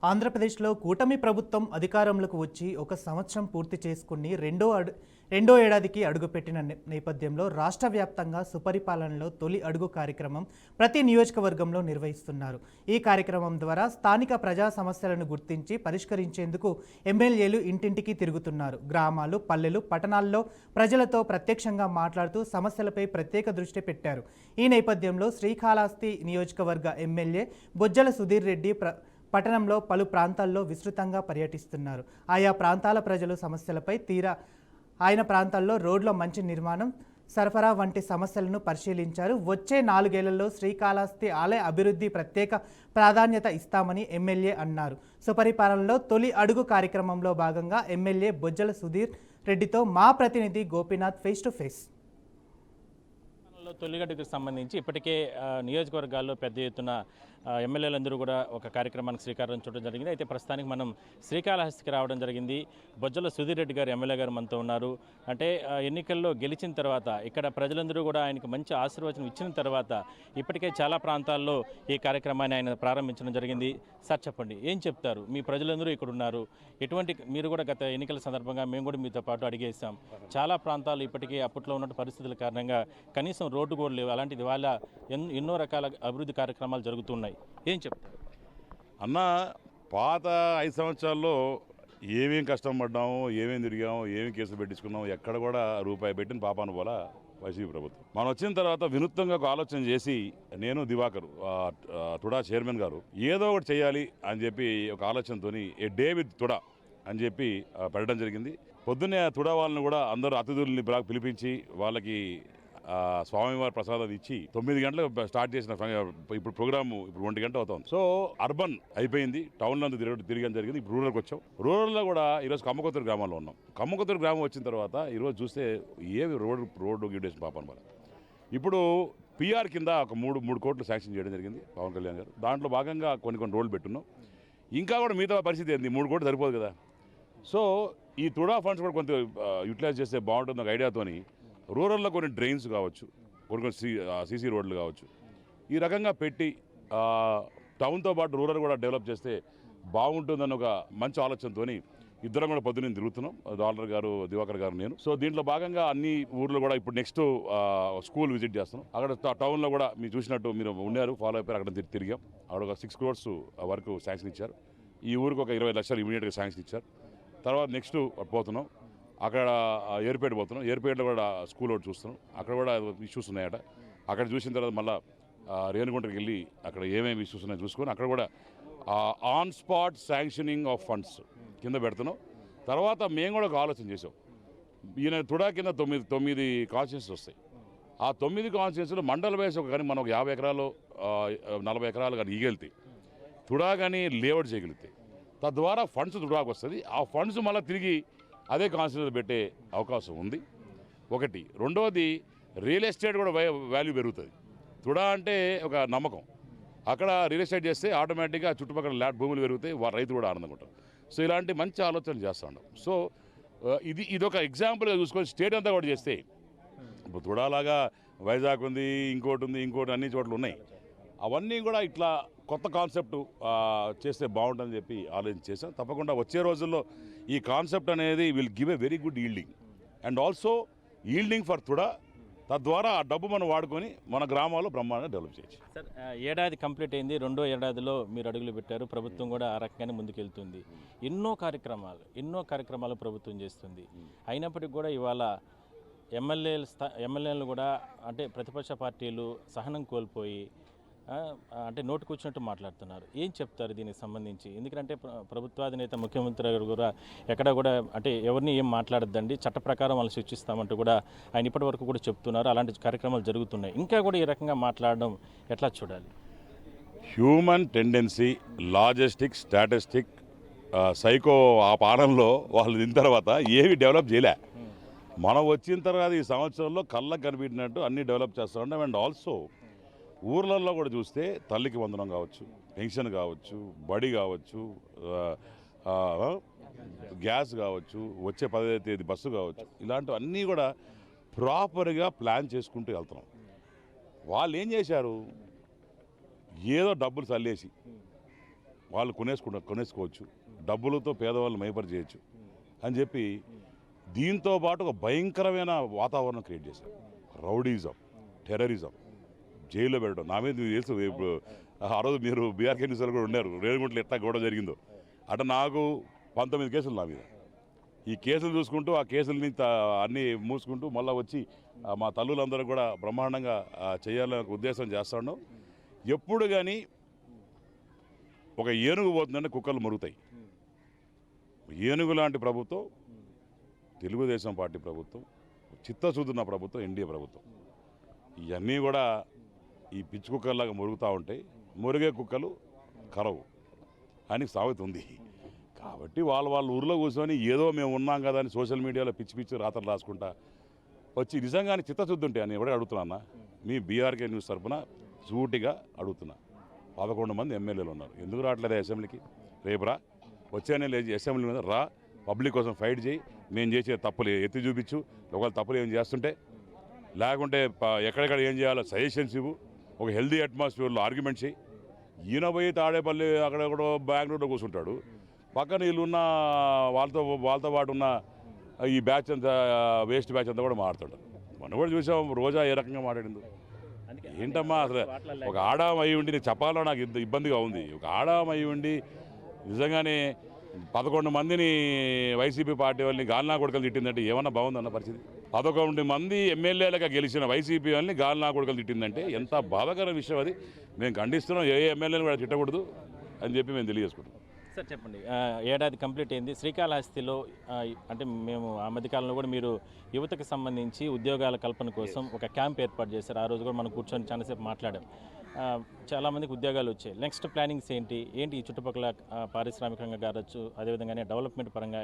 ఆంధ్రప్రదేశ్లో కూటమి ప్రభుత్వం అధికారంలోకి వచ్చి ఒక సంవత్సరం పూర్తి చేసుకుని రెండో ఏడాదికి అడుగుపెట్టిన నేపథ్యంలో రాష్ట్ర వ్యాప్తంగా సుపరిపాలనలో తొలి అడుగు కార్యక్రమం ప్రతి నియోజకవర్గంలో నిర్వహిస్తున్నారు. ఈ కార్యక్రమం ద్వారా స్థానిక ప్రజా సమస్యలను గుర్తించి పరిష్కరించేందుకు ఎమ్మెల్యేలు ఇంటింటికి తిరుగుతున్నారు. గ్రామాలు, పల్లెలు, పట్టణాల్లో ప్రజలతో ప్రత్యక్షంగా మాట్లాడుతూ సమస్యలపై ప్రత్యేక దృష్టి పెట్టారు. ఈ నేపథ్యంలో శ్రీకాళహస్తి నియోజకవర్గ ఎమ్మెల్యే బొజ్జల సుధీర్ రెడ్డి పట్టణంలో పలు ప్రాంతాల్లో విస్తృతంగా పర్యటిస్తున్నారు. ఆయా ప్రాంతాల ప్రజలు సమస్యలపై ఆయన ప్రాంతాల్లో రోడ్ల మంచి నిర్మాణం, సరఫరా వంటి సమస్యలను పరిశీలించారు. వచ్చే 4 ఏళ్లలో శ్రీకాళహస్తి ఆలయ అభివృద్ధి ప్రత్యేక ప్రాధాన్యత ఇస్తామని ఎమ్మెల్యే అన్నారు. సుపరిపాలనలో తొలి అడుగు కార్యక్రమంలో భాగంగా ఎమ్మెల్యే బొజ్జల సుధీర్ రెడ్డితో మా ప్రతినిధి గోపీనాథ్ ఫేస్ టు ఫేస్. తొలిగడ్డకు సంబంధించి ఇప్పటికే నియోజకవర్గాల్లో పెద్ద ఎత్తున ఎమ్మెల్యేలందరూ కూడా ఒక కార్యక్రమానికి శ్రీకారం చుట్టడం జరిగింది. అయితే ప్రస్తుతానికి మనం శ్రీకాళహస్తికి రావడం జరిగింది. బొజ్జల సుధీర్ రెడ్డి గారు ఎమ్మెల్యే గారు మనతో ఉన్నారు. అంటే ఎన్నికల్లో గెలిచిన తర్వాత ఇక్కడ ప్రజలందరూ కూడా ఆయనకు మంచి ఆశీర్వచనం ఇచ్చిన తర్వాత ఇప్పటికే చాలా ప్రాంతాల్లో ఈ కార్యక్రమాన్ని ఆయన ప్రారంభించడం జరిగింది. సార్ చెప్పండి, ఏం చెప్తారు? మీ ప్రజలందరూ ఇక్కడ ఉన్నారు, ఎటువంటి మీరు కూడా గత ఎన్నికల సందర్భంగా మేము కూడా మీతో పాటు అడిగేసాం. చాలా ప్రాంతాలు ఇప్పటికే అప్పట్లో ఉన్న పరిస్థితుల కారణంగా కనీసం రోడ్డు కూడా లేవు. అలాంటిది వాళ్ళ ఎన్నో రకాల అభివృద్ధి కార్యక్రమాలు జరుగుతున్నాయి. ఏం చెప్తారు అన్న? పాత 5 సంవత్సరాల్లో ఏమేం కష్టం పడ్డాము, ఏమేం తిరిగాము, ఏమేం కేసులు పెట్టించుకున్నాము, ఎక్కడ కూడా రూపాయి పెట్టిన పాపాను పోలా వైసీపీ ప్రభుత్వం. మనం వచ్చిన తర్వాత వినూత్నంగా ఒక ఆలోచన చేసి నేను దివాకర్ తుడా చైర్మన్ గారు ఏదో ఒకటి చేయాలి అని చెప్పి ఒక ఆలోచనతో ఏ డే విత్ తుడా అని చెప్పి పెట్టడం జరిగింది. పొద్దున్నే తుడా వాళ్ళని కూడా అందరూ అతిథుల్ని పిలిపించి వాళ్ళకి స్వామివారి ప్రసాదం ఇచ్చి 9 గంటలకు స్టార్ట్ చేసిన ఇప్పుడు ప్రోగ్రామ్ ఇప్పుడు 1 గంట అవుతుంది. సో అర్బన్ అయిపోయింది, టౌన్లో తిరగడం జరిగింది. ఇప్పుడు రూరల్కి వచ్చాం. రూరల్లో కూడా ఈరోజు కమ్మకొత్తూరు గ్రామంలో ఉన్నాం. కమ్మకొత్తూరు గ్రామం వచ్చిన తర్వాత ఈరోజు చూస్తే ఏమి రోడ్డు గిడేసిన పాపం వల్ల ఇప్పుడు పిఆర్ కింద ఒక 3 కోట్లు శాంక్షన్ చేయడం జరిగింది పవన్ కళ్యాణ్ గారు. దాంట్లో భాగంగా కొన్ని రోడ్లు పెట్టున్నాం. ఇంకా కూడా మిగతా పరిస్థితి ఏంది, 3 కోట్లు సరిపోదు కదా. సో ఈ తుడా ఫండ్స్ కూడా కొంత యూటిలైజ్ చేస్తే బాగుంటుంది ఒక ఐడియాతోని రూరల్లో కొన్ని డ్రైన్స్ కావచ్చు, కొన్ని సీసీ రోడ్లు కావచ్చు, ఈ రకంగా పెట్టి టౌన్తో పాటు రూరల్ కూడా డెవలప్ చేస్తే బాగుంటుందని ఒక మంచి ఆలోచనతో ఇద్దరం కూడా పొద్దున్న తిరుగుతున్నాం, డాలర్ గారు, దివాకర్ గారు, నేను. సో దీంట్లో భాగంగా అన్ని ఊర్లు కూడా ఇప్పుడు నెక్స్ట్ స్కూల్ విజిట్ చేస్తున్నాం. అక్కడ టౌన్లో కూడా మీరు చూసినట్టు మీరు ఉన్నారు, ఫాలో అయిపోయారు. అక్కడ తిరిగాం. అక్కడ ఒక 6 crores వరకు శాంక్షన్ ఇచ్చారు. ఈ ఊరికి ఒక 20 లక్షలు ఇమీడియట్గా శాంక్షన్ ఇచ్చారు. తర్వాత నెక్స్ట్ పోతున్నాం, అక్కడ ఏర్పేట పోతున్నాం. ఏర్పేటలో కూడా స్కూల్ ఒకటి చూస్తున్నాం. అక్కడ కూడా ఇష్యూస్ ఉన్నాయట. అక్కడ చూసిన తర్వాత మళ్ళీ రేణుగుంటకి వెళ్ళి అక్కడ ఏమేమి ఇష్యూస్ ఉన్నాయో చూసుకొని అక్కడ కూడా on spot sanctioning of funds కింద పెడుతున్నాం. తర్వాత మేము కూడా ఒక ఆలోచన చేసాం. ఈయన తుడా కింద 9 కాన్స్టిట్యూన్సీస్ వస్తాయి. ఆ 9 కాన్స్టిట్యూన్సీలో మండల వయసు ఒక కానీ మనం ఒక 50 ఎకరాలు 40 ఎకరాలు కానీ ఇగెళ్తే తుడా కానీ లేఅవుట్ చేయగలిగితే తద్వారా ఫండ్స్ తుడాకు వస్తుంది. ఆ ఫండ్స్ మళ్ళీ తిరిగి అదే కాన్స్టిట్యూన్సీలో పెట్టే అవకాశం ఉంది ఒకటి. రెండవది రియల్ ఎస్టేట్ కూడా వాల్యూ పెరుగుతుంది. తుడా అంటే ఒక నమ్మకం. అక్కడ రియల్ ఎస్టేట్ చేస్తే ఆటోమేటిక్గా చుట్టుపక్కల భూములు పెరుగుతాయి, రైతు కూడా ఆనందంగా ఉంటారు. సో ఇలాంటి మంచి ఆలోచనలు చేస్తూ ఉన్నాం. సో ఇదొక ఎగ్జాంపుల్గా చూసుకొని స్టేట్ అంతా కూడా చేస్తే ఇప్పుడు తుడాలాగా వైజాగ్ ఉంది, ఇంకోటి అన్ని చోట్ల ఉన్నాయి. అవన్నీ కూడా ఇట్లా కొత్త కాన్సెప్ట్ చేస్తే బాగుంటుందని చెప్పి ఆలోచన చేశాం. తప్పకుండా వచ్చే రోజుల్లో ఈ కాన్సెప్ట్ అనేది will give a very good yielding and also yielding for TUDA. తద్వారా ఆ డబ్బు మనం వాడుకొని మన గ్రామాల్లో బ్రహ్మాండంగా డెవలప్ చేయొచ్చు. సార్, ఏడాది కంప్లీట్ అయింది. రెండో ఏడాదిలో మీరు అడుగులు పెట్టారు. ప్రభుత్వం కూడా ఆ రకంగానే ముందుకెళ్తుంది. ఎన్నో కార్యక్రమాలు ప్రభుత్వం చేస్తుంది. అయినప్పటికీ కూడా ఇవాళ ఎమ్మెల్యేలు కూడా అంటే ప్రతిపక్ష పార్టీలు సహనం కోల్పోయి అంటే నోటు కూర్చున్నట్టు మాట్లాడుతున్నారు. ఏం చెప్తారు దీనికి సంబంధించి? ఎందుకంటే ప్రభుత్వాధినేత ముఖ్యమంత్రి గారు కూడా ఎక్కడ కూడా అంటే ఎవరిని ఏం మాట్లాడద్దండి, చట్ట ప్రకారం వాళ్ళు శిక్షిస్తామంటూ కూడా ఆయన ఇప్పటి వరకు కూడా చెప్తున్నారు. అలాంటి కార్యక్రమాలు జరుగుతున్నాయి. ఇంకా కూడా ఈ రకంగా మాట్లాడడం ఎట్లా చూడాలి? Human tendency, logistic, statistic, psycho ఆ పాలనలో వాళ్ళు దీని తర్వాత ఏవి డెవలప్ చేయలే. మనం వచ్చిన తర్వాత ఈ సంవత్సరంలో కళ్ళకు కనిపించినట్టు అన్నీ డెవలప్ చేస్తూ ఉంటాం. అండ్ ఆల్సో ఊర్లలో కూడా చూస్తే తల్లికి వందనం కావచ్చు, పెన్షన్ కావచ్చు, బడి కావచ్చు, గ్యాస్ కావచ్చు, వచ్చే 10వ తేదీ బస్సు కావచ్చు, ఇలాంటివన్నీ కూడా ప్రాపర్గా ప్లాన్ చేసుకుంటూ వెళ్తున్నాం. వాళ్ళు ఏం చేశారు, ఏదో డబ్బులు చల్లేసి వాళ్ళు కొనేసుకోవచ్చు, డబ్బులతో పేదవాళ్ళు మైపరి చేయొచ్చు అని చెప్పి దీంతో పాటు ఒక భయంకరమైన వాతావరణం క్రియేట్ చేశారు. రౌడీజం, టెర్రరిజం, జైల్లో పెట్టడం. నా మీద మీకు తెలుసు, ఇప్పుడు ఆ రోజు మీరు బీఆర్కే న్యూస్లో కూడా ఉన్నారు, రేణుగుంటలో ఎట్లా గొడవ జరిగిందో. అంటే నాకు 19 కేసులు నా మీద. ఈ కేసులు చూసుకుంటూ ఆ కేసులని అన్నీ మూసుకుంటూ మళ్ళీ వచ్చి మా తల్లులందరూ కూడా బ్రహ్మాండంగా చేయాలనే ఉద్దేశం చేస్తాను. ఎప్పుడు కానీ ఒక ఏనుగు పోతుందంటే కుక్కలు మరుగుతాయి. ఏనుగు లాంటి ప్రభుత్వం తెలుగుదేశం పార్టీ ప్రభుత్వం, చిత్తశుద్ధున్న ప్రభుత్వం ఎన్డీఏ ప్రభుత్వం. ఇవన్నీ కూడా ఈ పిచ్చి కుక్కల్లాగా మురుగుతూ ఉంటాయి. మురిగే కుక్కలు కరవు అని సామెత ఉంది. కాబట్టి వాళ్ళ ఊరిలో కూర్చొని ఏదో మేము ఉన్నాం కదా అని సోషల్ మీడియాలో పిచ్చి పిచ్చి రాతలు రాసుకుంటా వచ్చి నిజంగానే చిత్తశుద్ధి ఉంటే అని ఎవడే అడుగుతున్నా. మీ బీఆర్కే న్యూస్ తరఫున సూటిగా అడుగుతున్నా. 11 మంది ఎమ్మెల్యేలు ఉన్నారు, ఎందుకు రావట్లేదు అసెంబ్లీకి? రేపు రా, వచ్చే నెల అసెంబ్లీ మీద రా, పబ్లిక్ కోసం ఫైట్ చేయి. మేము చేసే తప్పులు ఎత్తి చూపించు, ఒకవేళ తప్పులు ఏం చేస్తుంటే, లేకుంటే ఎక్కడెక్కడ ఏం చేయాలో సజెషన్స్ ఇవ్వు. ఒక హెల్దీ అట్మాస్ఫియర్లో ఆర్గ్యుమెంట్ చేయి. ఈయన పోయి తాడేపల్లి అక్కడెక్కడో బెంగళూరులో కూర్చుంటాడు, పక్కన వీళ్ళున్న వాళ్ళతో పాటు ఉన్న ఈ బ్యాచ్ అంతా వేస్ట్ బ్యాచ్ అంతా కూడా మాట్లాడుతుంటారు. మనం కూడా చూసాం రోజా ఏ రకంగా మాట్లాడింది. ఏంటమ్మా అసలు ఒక ఆడాం అయి ఉండి నేను చెప్పాలో నాకు ఇబ్బందిగా ఉంది. ఒక ఆడాం అయి ఉండి నిజంగానే 11 మందిని వైసీపీ పార్టీ వాళ్ళని గాలినా కొడుకలు తిట్టిందంటే ఏమన్నా బాగుందన్న పరిస్థితి. 11 మంది ఎమ్మెల్యేలుగా గెలిచిన వైసీపీ వాళ్ళని గాలినా కొడుకలు తిట్టిందంటే ఎంత బాధాకర విషయం. అది మేము ఖండిస్తున్నాం. ఏ ఎమ్మెల్యేని కూడా తిట్టకూడదు అని చెప్పి మేము తెలియజేసుకుంటాం. సార్ చెప్పండి, ఏడాది కంప్లీట్ అయింది. శ్రీకాళహస్తిలో అంటే మేము ఆ మధ్యకాలంలో కూడా మీరు యువతకు సంబంధించి ఉద్యోగాల కల్పన కోసం ఒక క్యాంప్ ఏర్పాటు చేశారు. ఆ రోజు కూడా మనం కూర్చొని చాలాసేపు మాట్లాడాం. చాలామందికి ఉద్యోగాలు వచ్చాయి. నెక్స్ట్ ప్లానింగ్స్ ఏంటి ఈ చుట్టుపక్కల పారిశ్రామికంగా కావచ్చు, అదేవిధంగానే డెవలప్మెంట్ పరంగా